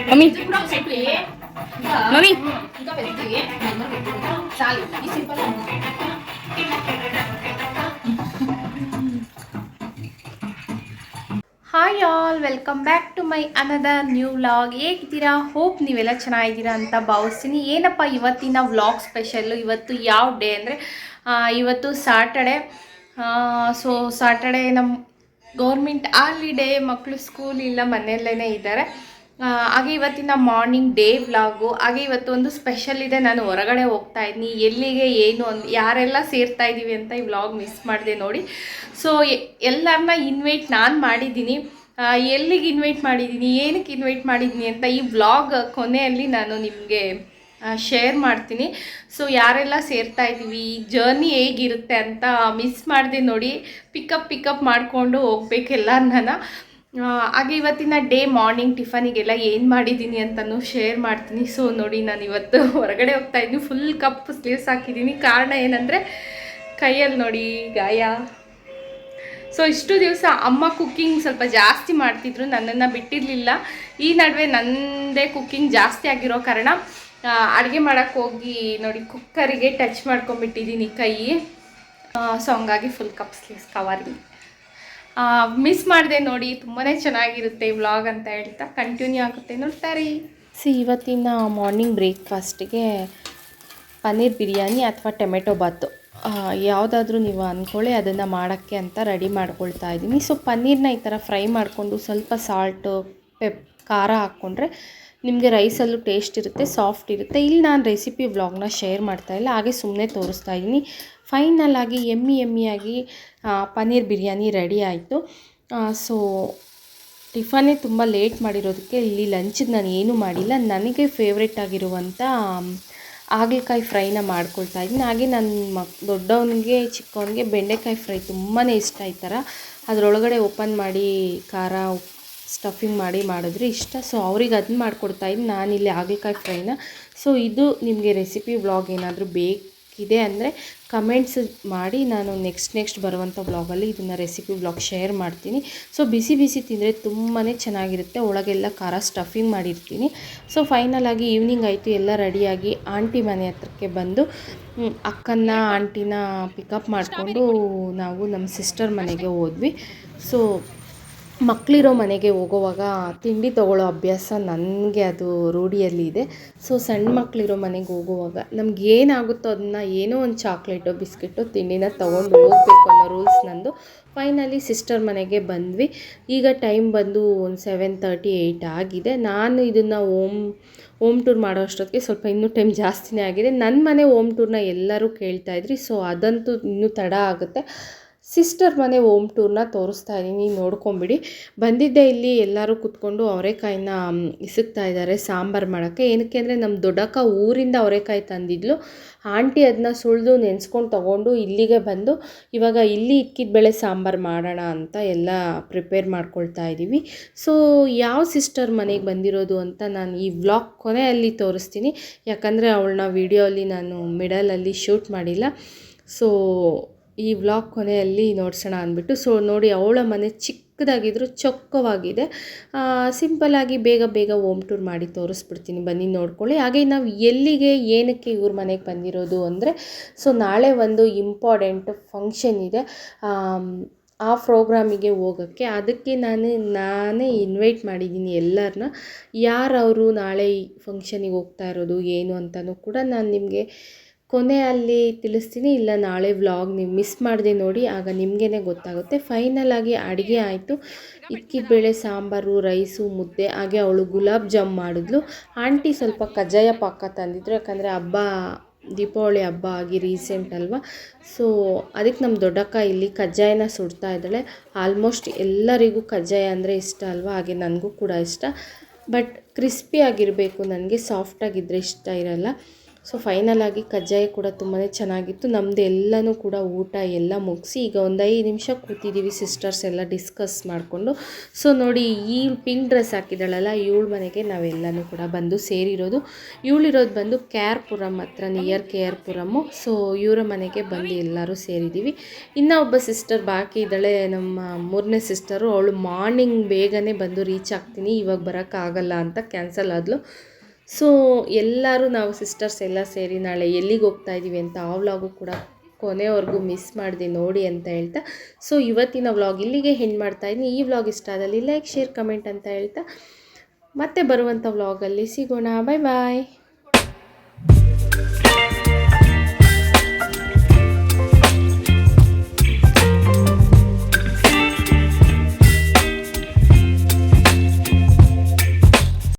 Mami, mami. Hi all, welcome back to my another new vlog. ಹೇಗಿದ್ದೀರಾ? Hope ನೀವೆಲ್ಲ ಚೆನ್ನಾಗಿದ್ದೀರಾ ಅಂತ ಭಾವಿಸ್ತೀನಿ. ಏನಪ್ಪ ಇವತ್ತಿನ ವ್ಲಾಗ್ ಸ್ಪೆಷಲ್ಲು. ಇವತ್ತು ಯಾವ ಡೇ ಅಂದರೆ ಇವತ್ತು ಸಾಟರ್ಡೆ. ಸೊ ಸಾಟರ್ಡೆ ನಮ್ಮ ಗೌರ್ಮೆಂಟ್ ಹಾಲಿಡೇ, ಮಕ್ಕಳು ಸ್ಕೂಲ್ ಇಲ್ಲ, ಮನೆಯಲ್ಲೇ ಇದ್ದಾರೆ. ಹಾಗೆ ಇವತ್ತಿನ ಮಾರ್ನಿಂಗ್ ಡೇ ವ್ಲಾಗು. ಹಾಗೆ ಇವತ್ತು ಒಂದು ಸ್ಪೆಷಲ್ ಇದೆ. ನಾನು ಹೊರಗಡೆ ಹೋಗ್ತಾ ಇದ್ದೀನಿ. ಎಲ್ಲಿಗೆ ಏನು ಯಾರೆಲ್ಲ ಸೇರ್ತಾ ಇದ್ದೀವಿ ಅಂತ ಈ ವ್ಲಾಗ್ ಮಿಸ್ ಮಾಡಿದೆ ನೋಡಿ. ಸೊ ಎಲ್ಲರನ್ನ ಇನ್ವೈಟ್ ನಾನು ಮಾಡಿದ್ದೀನಿ. ಎಲ್ಲಿಗೆ ಇನ್ವೈಟ್ ಮಾಡಿದ್ದೀನಿ, ಏನಕ್ಕೆ ಇನ್ವೈಟ್ ಮಾಡಿದ್ದೀನಿ ಅಂತ ಈ ವ್ಲಾಗ್ ಕೊನೆಯಲ್ಲಿ ನಾನು ನಿಮಗೆ ಶೇರ್ ಮಾಡ್ತೀನಿ. ಸೊ ಯಾರೆಲ್ಲ ಸೇರ್ತಾ ಇದ್ದೀವಿ, ಜರ್ನಿ ಹೇಗಿರುತ್ತೆ ಅಂತ ಮಿಸ್ ಮಾಡಿದೆ ನೋಡಿ. ಪಿಕಪ್ ಮಾಡಿಕೊಂಡು ಹೋಗ್ಬೇಕು ಎಲ್ಲರನ್ನ. ಹಾಗೆ ಇವತ್ತಿನ ಡೇ ಮಾರ್ನಿಂಗ್ ಟಿಫನಿಗೆಲ್ಲ ಏನು ಮಾಡಿದ್ದೀನಿ ಅಂತಲೂ ಶೇರ್ ಮಾಡ್ತೀನಿ. ಸೊ ನೋಡಿ, ನಾನು ಇವತ್ತು ಹೊರಗಡೆ ಹೋಗ್ತಾ ಇದ್ದೀನಿ. ಫುಲ್ ಕಪ್ ಸ್ಲೀವ್ಸ್ ಹಾಕಿದ್ದೀನಿ. ಕಾರಣ ಏನಂದರೆ ಕೈಯಲ್ಲಿ ನೋಡಿ ಗಾಯ. ಸೊ ಇಷ್ಟು ದಿವಸ ಅಮ್ಮ ಕುಕ್ಕಿಂಗ್ ಸ್ವಲ್ಪ ಜಾಸ್ತಿ ಮಾಡ್ತಿದ್ರು, ನನ್ನನ್ನು ಬಿಟ್ಟಿರಲಿಲ್ಲ. ಈ ನಡುವೆ ನನ್ನದೇ ಕುಕ್ಕಿಂಗ್ ಜಾಸ್ತಿ ಆಗಿರೋ ಕಾರಣ ಅಡುಗೆ ಮಾಡೋಕ್ಕೆ ಹೋಗಿ ನೋಡಿ ಕುಕ್ಕರಿಗೆ ಟಚ್ ಮಾಡ್ಕೊಂಬಿಟ್ಟಿದ್ದೀನಿ ಕೈ. ಸೊ ಹಂಗಾಗಿ full cup sleeves covering miss ಮಾಡಿದೆ ನೋಡಿ. ತುಂಬಾ ಚೆನ್ನಾಗಿರುತ್ತೆ ವ್ಲಾಗ್ ಅಂತ ಹೇಳ್ತಾ ಕಂಟಿನ್ಯೂ ಆಗುತ್ತೆ, ನೋಡ್ತಾರೆ. ಇವತ್ತಿನ ಮಾರ್ನಿಂಗ್ ಬ್ರೇಕ್ಫಾಸ್ಟಿಗೆ ಪನ್ನೀರ್ ಬಿರಿಯಾನಿ ಅಥವಾ ಟೊಮೆಟೊ ಬಾತು ಯಾವುದಾದ್ರೂ ನೀವು ಅಂದ್ಕೊಳ್ಳಿ, ಅದನ್ನು ಮಾಡೋಕ್ಕೆ ಅಂತ ರೆಡಿ ಮಾಡ್ಕೊಳ್ತಾ ಇದ್ದೀನಿ. ಸೊ ಪನ್ನೀರನ್ನ ಈ ಥರ ಫ್ರೈ ಮಾಡಿಕೊಂಡು ಸ್ವಲ್ಪ ಸಾಲ್ಟು ಖಾರ ಹಾಕ್ಕೊಂಡ್ರೆ ನಿಮಗೆ ರೈಸಲ್ಲೂ ಟೇಸ್ಟ್ ಇರುತ್ತೆ, ಸಾಫ್ಟ್ ಇರುತ್ತೆ. ಇಲ್ಲಿ ನಾನು ರೆಸಿಪಿ ವ್ಲಾಗ್ನ ಶೇರ್ ಮಾಡ್ತಾಯಿಲ್ಲ, ಹಾಗೆ ಸುಮ್ಮನೆ ತೋರಿಸ್ತಾ ಇದ್ದೀನಿ. ಫೈನಲ್ ಆಗಿ ಎಮ್ಮಿಯಾಗಿ ಪನ್ನೀರ್ ಬಿರಿಯಾನಿ ರೆಡಿ ಆಯಿತು. ಸೊ ಟಿಫನೇ ತುಂಬ ಲೇಟ್ ಮಾಡಿರೋದಕ್ಕೆ ಇಲ್ಲಿ ಲಂಚಿಗೆ ನಾನು ಏನೂ ಮಾಡಿಲ್ಲ. ನನಗೆ ಫೇವ್ರೆಟ್ ಆಗಿರುವಂಥ ಹಾಗಲಕಾಯಿ ಫ್ರೈನ ಮಾಡ್ಕೊಳ್ತಾ ಇದ್ದೀನಿ. ಹಾಗೆ ನನ್ನ ದೊಡ್ಡವನಿಗೆ ಚಿಕ್ಕವನಿಗೆ ಬೆಂಡೆಕಾಯಿ ಫ್ರೈ ತುಂಬಾ ಇಷ್ಟ. ಈ ಥರ ಅದರೊಳಗಡೆ ಓಪನ್ ಮಾಡಿ ಖಾರ ಸ್ಟಫಿಂಗ್ ಮಾಡಿದ್ರೆ ಇಷ್ಟ. ಸೊ ಅವ್ರಿಗೆ ಅದನ್ನ ಮಾಡಿಕೊಡ್ತಾಯಿದ್ದೀನಿ, ನಾನಿಲ್ಲಿ ಹಾಗಲಕಾಯಿ ಫ್ರೈನ. ಸೊ ಇದು ನಿಮಗೆ ರೆಸಿಪಿ ವ್ಲಾಗ್ ಏನಾದರೂ ಬೇಕಿದೆ ಅಂದರೆ ಕಮೆಂಟ್ಸ್ ಮಾಡಿ, ನಾನು ನೆಕ್ಸ್ಟ್ ಬರುವಂಥ ವ್ಲಾಗಲ್ಲಿ ಇದನ್ನು ರೆಸಿಪಿ ವ್ಲಾಗ್ ಶೇರ್ ಮಾಡ್ತೀನಿ. ಸೊ ಬಿಸಿ ತಿಂದರೆ ತುಂಬಾ ಚೆನ್ನಾಗಿರುತ್ತೆ. ಒಳಗೆಲ್ಲ ಖಾರ ಸ್ಟಫಿಂಗ್ ಮಾಡಿರ್ತೀನಿ. ಸೊ ಫೈನಲ್ ಆಗಿ ಈವ್ನಿಂಗ್ ಆಯಿತು, ಎಲ್ಲ ರೆಡಿಯಾಗಿ ಆಂಟಿ ಮನೆ ಹತ್ರಕ್ಕೆ ಬಂದು ಅಕ್ಕನ ಆಂಟಿನ ಪಿಕಪ್ ಮಾಡಿಕೊಂಡು ನಾವು ನಮ್ಮ ಸಿಸ್ಟರ್ ಮನೆಗೆ ಹೋದ್ವಿ. ಸೊ ಮಕ್ಕಳಿರೋ ಮನೆಗೆ ಹೋಗೋವಾಗ ತಿಂಡಿ ತೊಗೊಳ್ಳೋ ಅಭ್ಯಾಸ ನನಗೆ ಅದು ರೂಢಿಯಲ್ಲಿ ಇದೆ. ಸೊ ಸಣ್ಣ ಮಕ್ಕಳಿರೋ ಮನೆಗೆ ಹೋಗುವಾಗ ನಮ್ಗೆ ಏನಾಗುತ್ತೋ ಅದನ್ನು ಏನೋ ಒಂದು ಚಾಕ್ಲೇಟು ಬಿಸ್ಕೆಟು ತಿಂಡಿನ ತೊಗೊಂಡು ಹೋಗಬೇಕು ಅನ್ನೋ ರೂಲ್ಸ್ ನಂದು. ಫೈನಲಿ ಸಿಸ್ಟರ್ ಮನೆಗೆ ಬಂದ್ವಿ. ಈಗ ಟೈಮ್ ಬಂದು ಒಂದು 7:30, 8 ಆಗಿದೆ. ನಾನು ಇದನ್ನು ಹೋಮ್ ಟೂರ್ ಮಾಡೋ ಅಷ್ಟೊತ್ತಿಗೆ ಸ್ವಲ್ಪ ಇನ್ನೂ ಟೈಮ್ ಜಾಸ್ತಿನೇ ಆಗಿದೆ. ನನ್ನ ಮನೆ ಹೋಮ್ ಟೂರ್ನ ಎಲ್ಲರೂ ಕೇಳ್ತಾಯಿದ್ರಿ. ಸೊ ಅದಂತೂ ಇನ್ನೂ ತಡ ಆಗುತ್ತೆ. ಸಿಸ್ಟರ್ ಮನೆ ಹೋಮ್ ಟೂರ್ನ ತೋರಿಸ್ತಾ ಇದ್ದೀನಿ, ನೋಡ್ಕೊಂಬಿಡಿ. ಬಂದಿದ್ದೆ ಇಲ್ಲಿ ಎಲ್ಲರೂ ಕೂತ್ಕೊಂಡು ಅವರೆಕಾಯಿನ ಇಸುಕ್ತಾ ಇದ್ದಾರೆ ಸಾಂಬಾರು ಮಾಡೋಕ್ಕೆ. ಏನಕ್ಕೆ ಅಂದರೆ ನಮ್ಮ ದೊಡ್ಡಕ್ಕ ಊರಿಂದ ಅವರೆಕಾಯಿ ತಂದಿದ್ಲು. ಆಂಟಿ ಅದನ್ನ ಸುಳಿದು ನೆನೆಸ್ಕೊಂಡು ತೊಗೊಂಡು ಇಲ್ಲಿಗೆ ಬಂದು ಇವಾಗ ಇಲ್ಲಿ ಇಕ್ಕಿದ ಬೇಳೆ ಸಾಂಬಾರು ಮಾಡೋಣ ಅಂತ ಎಲ್ಲ ಪ್ರಿಪೇರ್ ಮಾಡ್ಕೊಳ್ತಾ ಇದ್ದೀವಿ. ಸೊ ಯಾವ ಸಿಸ್ಟರ್ ಮನೆಗೆ ಬಂದಿರೋದು ಅಂತ ನಾನು ಈ ವ್ಲಾಗ್ ಕೊನೆಯಲ್ಲಿ ತೋರಿಸ್ತೀನಿ, ಯಾಕಂದರೆ ಅವಳನ್ನ ವಿಡಿಯೋಲಿ ನಾನು ಮಿಡಲಲ್ಲಿ ಶೂಟ್ ಮಾಡಿಲ್ಲ. ಸೊ ಈ ವ್ಲಾಗ್ ಕೊನೆಯಲ್ಲಿ ನೋಡ್ಸೋಣ ಅಂದ್ಬಿಟ್ಟು. ಸೊ ನೋಡಿ, ಅವಳ ಮನೆ ಚಿಕ್ಕದಾಗಿದ್ದರೂ ಚೊಕ್ಕವಾಗಿದೆ. ಸಿಂಪಲ್ಲಾಗಿ ಬೇಗ ಹೋಮ್ ಟೂರ್ ಮಾಡಿ ತೋರಿಸ್ಬಿಡ್ತೀನಿ, ಬನ್ನಿ ನೋಡ್ಕೊಳ್ಳಿ. ಹಾಗೆ ನಾವು ಎಲ್ಲಿಗೆ ಏನಕ್ಕೆ ಇವ್ರ ಮನೆಗೆ ಬಂದಿರೋದು ಅಂದರೆ, ಸೊ ನಾಳೆ ಒಂದು ಇಂಪಾರ್ಟೆಂಟ್ ಫಂಕ್ಷನ್ ಇದೆ. ಆ ಪ್ರೋಗ್ರಾಮಿಗೆ ಹೋಗೋಕ್ಕೆ ಅದಕ್ಕೆ ನಾನೇ ಇನ್ವೈಟ್ ಮಾಡಿದ್ದೀನಿ ಎಲ್ಲರನ್ನ. ಯಾರವರು ನಾಳೆ ಈ ಫಂಕ್ಷನಿಗೆ ಹೋಗ್ತಾ ಇರೋದು ಏನು ಅಂತಲೂ ಕೂಡ ನಾನು ನಿಮಗೆ ಕೊನೆಯಲ್ಲಿ ತಿಳಿಸ್ತೀನಿ. ಇಲ್ಲ ನಾಳೆ ವ್ಲಾಗ್ ನೀವು ಮಿಸ್ ಮಾಡಿದೆ ನೋಡಿ, ಆಗ ನಿಮಗೇ ಗೊತ್ತಾಗುತ್ತೆ. ಫೈನಲ್ ಆಗಿ ಅಡುಗೆ ಆಯಿತು. ಇಕ್ಕಿದ ಬೇಳೆ ಸಾಂಬಾರು, ರೈಸು, ಮುದ್ದೆ. ಹಾಗೆ ಅವಳು ಗುಲಾಬ್ ಜಾಮ್ ಮಾಡಿದ್ಲು. ಆಂಟಿ ಸ್ವಲ್ಪ ಕಜ್ಜಾಯ ಪಾಕ ತಂದಿದ್ರು, ಯಾಕಂದರೆ ದೀಪಾವಳಿ ಹಬ್ಬ ಆಗಿ ರೀಸೆಂಟ್ ಅಲ್ವಾ. ಸೊ ಅದಕ್ಕೆ ನಮ್ಮ ದೊಡ್ಡಕ್ಕ ಇಲ್ಲಿ ಕಜ್ಜಾಯನ ಸುಡ್ತಾ ಇದ್ದಾಳೆ. ಆಲ್ಮೋಸ್ಟ್ ಎಲ್ಲರಿಗೂ ಕಜ್ಜಾಯ ಅಂದರೆ ಇಷ್ಟ ಅಲ್ವಾ, ಹಾಗೆ ನನಗೂ ಕೂಡ ಇಷ್ಟ. ಬಟ್ ಕ್ರಿಸ್ಪಿ ಆಗಿರಬೇಕು, ನನಗೆ ಸಾಫ್ಟಾಗಿದ್ದರೆ ಇಷ್ಟ ಇರಲ್ಲ. ಸೊ ಫೈನಲ್ ಆಗಿ ಕಜ್ಜಾಯ ಕೂಡ ತುಂಬಾ ಚೆನ್ನಾಗಿತ್ತು. ನಮ್ಮದು ಎಲ್ಲನೂ ಕೂಡ ಊಟ ಎಲ್ಲ ಮುಗಿಸಿ ಈಗ ಒಂದು 5 ನಿಮಿಷ ಕೂತಿದ್ದೀವಿ ಸಿಸ್ಟರ್ಸ್ ಎಲ್ಲ ಡಿಸ್ಕಸ್ ಮಾಡಿಕೊಂಡು. ಸೊ ನೋಡಿ, ಈ ಪಿಂಕ್ ಡ್ರೆಸ್ ಹಾಕಿದ್ದಾಳಲ್ಲ ಇವಳ ಮನೆಗೆ ನಾವೆಲ್ಲನೂ ಕೂಡ ಬಂದು ಸೇರಿರೋದು. ಇವಳಿರೋದು ಬಂದು KR ಪುರಂ ಹತ್ರ, ನಿಯರ್ KR ಪುರಮ್ಮು. ಸೊ ಇವರ ಮನೆಗೆ ಬಂದು ಎಲ್ಲರೂ ಸೇರಿದ್ದೀವಿ. ಇನ್ನೂ ಒಬ್ಬ ಸಿಸ್ಟರ್ ಬಾಕಿ ಇದ್ದಾಳೆ, ನಮ್ಮ 3ನೇ ಸಿಸ್ಟರು. ಅವಳು ಮಾರ್ನಿಂಗ್ ಬೇಗನೆ ಬಂದು ರೀಚ್ ಆಗ್ತೀನಿ, ಇವಾಗ ಬರೋಕ್ಕಾಗಲ್ಲ ಅಂತ ಕ್ಯಾನ್ಸಲ್ ಆದಳು. ಸೊ ಎಲ್ಲರೂ ನಾವು ಸಿಸ್ಟರ್ಸ್ ಎಲ್ಲ ಸೇರಿ ನಾಳೆ ಎಲ್ಲಿಗೆ ಹೋಗ್ತಾ ಇದ್ದೀವಿ ಅಂತ ಆ ವ್ಲಾಗು ಕೂಡ ಕೊನೆವರೆಗೂ ಮಿಸ್ ಮಾಡಿದೆ ನೋಡಿ ಅಂತ ಹೇಳ್ತಾ, ಸೊ ಇವತ್ತಿನ ವ್ಲಾಗ್ ಇಲ್ಲಿಗೆ ಹೆಂಡ್ ಮಾಡ್ತಾಯಿದ್ದೀನಿ. ಈ ವ್ಲಾಗ್ ಇಷ್ಟ ಆದಲ್ಲಿ ಲೈಕ್, ಶೇರ್, ಕಮೆಂಟ್ ಅಂತ ಹೇಳ್ತಾ ಮತ್ತೆ ಬರುವಂಥ ವ್ಲಾಗಲ್ಲಿ ಸಿಗೋಣ. ಬಾಯ್ ಬಾಯ್.